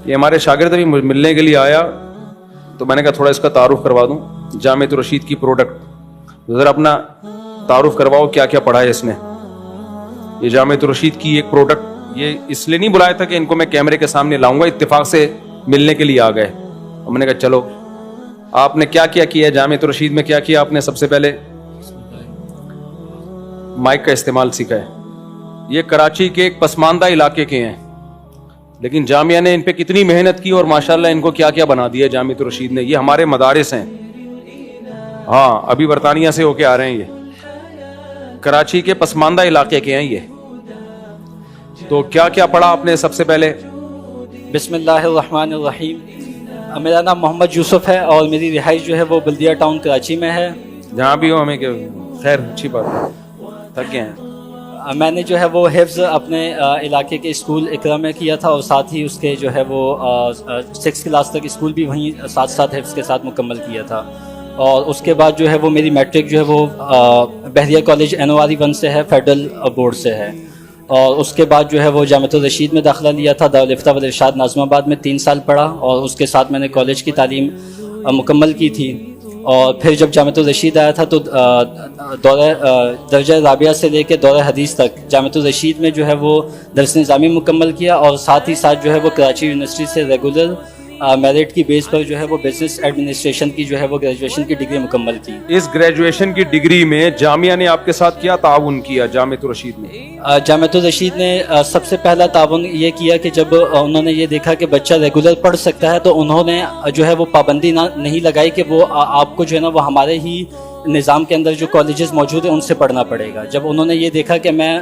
ये हमारे शागिर्द भी मिलने के लिए आया, तो मैंने कहा थोड़ा इसका तारुफ करवा दूं। जामिअत रशीद की प्रोडक्ट, ज़रा अपना तारुफ करवाओ, क्या क्या पढ़ा है इसने। ये जामिअत रशीद की एक प्रोडक्ट, ये इसलिए नहीं बुलाया था कि इनको मैं कैमरे के सामने लाऊंगा, इत्तेफाक से मिलने के लिए आ गए। और मैंने कहा चलो, आपने क्या क्या किया है जामिअत रशीद में, क्या किया आपने? सबसे पहले माइक का इस्तेमाल सीखा है। ये कराची के एक पसमानदा इलाके के हैं, लेकिन जामिया ने इन पे कितनी मेहनत की और माशाल्लाह इनको क्या क्या बना दिया जामिअत रशीद ने। ये हमारे मदारिस हैं, हाँ अभी बरतानिया से होके आ रहे हैं। ये कराची के पसमानदा इलाके के हैं ये। तो क्या क्या पढ़ा आपने सबसे पहले? बिस्मिल्लाहिर्रहमानिर्रहीम। मेरा नाम मोहम्मद यूसुफ है और मेरी रिहाइश जो है वो बल्दिया टाउन कराची में है। जहाँ भी हो हमें खैर अच्छी बात है, थक गए हैं। मैंने जो है वो हिफ्ज़ अपने इलाके के स्कूल इकरा में किया था और साथ ही उसके जो है वो 6 क्लास तक स्कूल भी वहीं साथ साथ हिफ्ज़ के साथ मुकम्मल किया था। और उसके बाद जो है वो मेरी मैट्रिक जो है वो बहरिया कॉलेज NORE 1 से है, फेडरल बोर्ड से है। और उसके बाद जो है वो जामिअत रशीद में दाखिला लिया था, दारुल इफ्ता वल इरशाद नाज़िमाबाद में 3 साल पढ़ा और उसके साथ मैंने कॉलेज की तालीम मुकम्मल की थी। और फिर जब जामिअत रशीद आया था तो दर्जा राबिया से लेकर दौरा हदीस तक जामिअत रशीद में जो है वो दर्स निज़ामी मुकम्मल किया और साथ ही साथ जो है वो कराची यूनिवर्सिटी से रेगुलर मेरिट की बेस पर जो है वो बिजनेस एडमिनिस्ट्रेशन की जो है वो ग्रेजुएशन की डिग्री मुकम्मल की। इस ग्रेजुएशन की डिग्री में जामिया ने आपके साथ क्या ताउन किया जामिअत रशीद में? जामिअत रशीद ने सबसे पहला ताउन ये किया कि जब उन्होंने ये देखा कि बच्चा रेगुलर पढ़ सकता है तो उन्होंने जो है वो पाबंदी नहीं लगाई कि वो आपको जो है ना वो हमारे ही निज़ाम के अंदर जो कॉलेजेस मौजूद हैं उनसे पढ़ना पड़ेगा। जब उन्होंने ये देखा कि मैं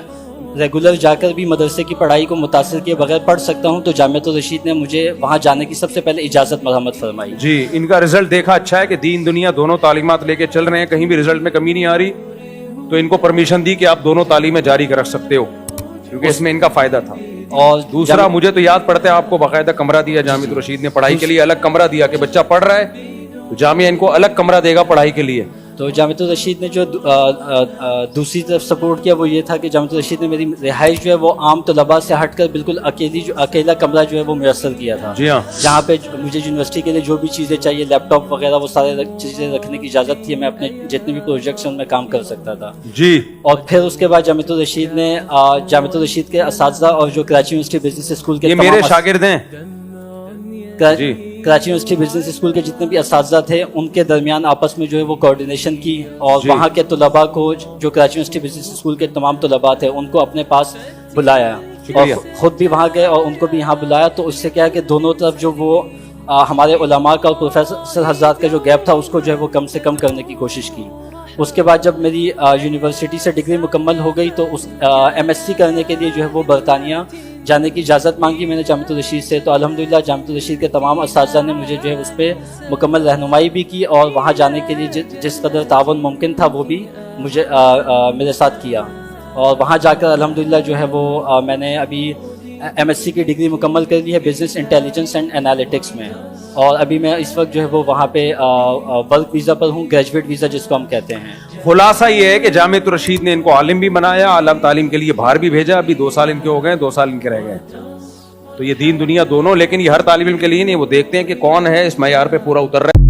रेगुलर जाकर भी मदरसे की पढ़ाई को मुतासिर किए बगैर पढ़ सकता हूँ तो जामिअत रशीद ने मुझे वहाँ जाने की सबसे पहले इजाज़त मरहमत फरमाई। जी, इनका रिजल्ट देखा अच्छा है कि दीन दुनिया दोनों तालीमात लेके चल रहे हैं, कहीं भी रिजल्ट में कमी नहीं आ रही, तो इनको परमिशन दी कि आप दोनों तालीमें जारी रख सकते हो, क्योंकि इसमें इनका फायदा था। और दूसरा मुझे तो याद पड़ता है आपको बाकायदा कमरा दिया जामिअत रशीद ने, पढ़ाई के लिए अलग कमरा दिया कि बच्चा पढ़ रहा है तो जामिया इनको अलग कमरा देगा पढ़ाई के लिए। तो जामिअत रशीद ने जो दूसरी तरफ सपोर्ट किया वो ये था कि जामिअत रशीद ने मेरी रिहाइश जो है वो आम तलबा से हटकर बिल्कुल अकेला कमरा जो है वो मुयस्सर किया था। जी हाँ, जहाँ पे मुझे यूनिवर्सिटी के लिए जो भी चीज़ें चाहिए, लैपटॉप वगैरह, वो सारे चीज़ें रखने की इजाज़त थी। मैं अपने जितने भी प्रोजेक्ट्स हैं उनमें काम कर सकता था जी। और फिर उसके बाद जामिअत रशीद ने जामिअत रशीद के असातिज़ा और जो कराची यूनिवर्सिटी बिजनेस स्कूल के मेरे शागिर्द हैं, कराची यूनिवर्सिटी बिजनेस स्कूल के जितने भी असातिज़ा थे उनके दरमियान आपस में जो है वो कोऑर्डिनेशन की और वहाँ के तलबा को, जो कराची यूनिवर्सिटी बिजनेस स्कूल के तमाम तलबा थे उनको अपने पास बुलाया और ख़ुद भी वहाँ गए और उनको भी यहाँ बुलाया। तो उससे क्या है कि दोनों तरफ जो वो हमारे उलमा का और प्रोफेसर हज़रात का जो गैप था उसको जो है वो कम से कम करने की कोशिश की। उसके बाद जब मेरी यूनिवर्सिटी से डिग्री मुकम्मल हो गई तो उस MSc करने के लिए जो है वो बरतानिया जाने की इजाज़त मांगी मैंने जामिअत रशीद से। तो अल्हम्दुलिल्लाह जामिअत रशीद के तमाम असातिज़ा ने मुझे जो है उस पर मुकम्मल रहनुमाई भी की और वहाँ जाने के लिए जिस कदर तावन मुमकिन था वो भी मुझे मेरे साथ किया। और वहाँ जाकर अल्हम्दुलिल्लाह जो है वो मैंने अभी MSc की डिग्री मुकम्मल कर ली है बिज़नेस इंटेलिजेंस एंड एनालिटिक्स में। और अभी मैं इस वक्त जो है वो वहाँ पे वर्क वीज़ा पर हूँ, ग्रेजुएट वीज़ा जिसको हम कहते हैं। खुलासा ये है कि जामिअत रशीद ने इनको आलिम भी बनाया, आलम तालीम के लिए बाहर भी भेजा। अभी 2 साल इनके हो गए, 2 साल इनके रह गए। तो ये दीन दुनिया दोनों, लेकिन ये हर तालिब इल्म के लिए नहीं, वो देखते हैं कि कौन है इस मयार पे पूरा उतर रहा है।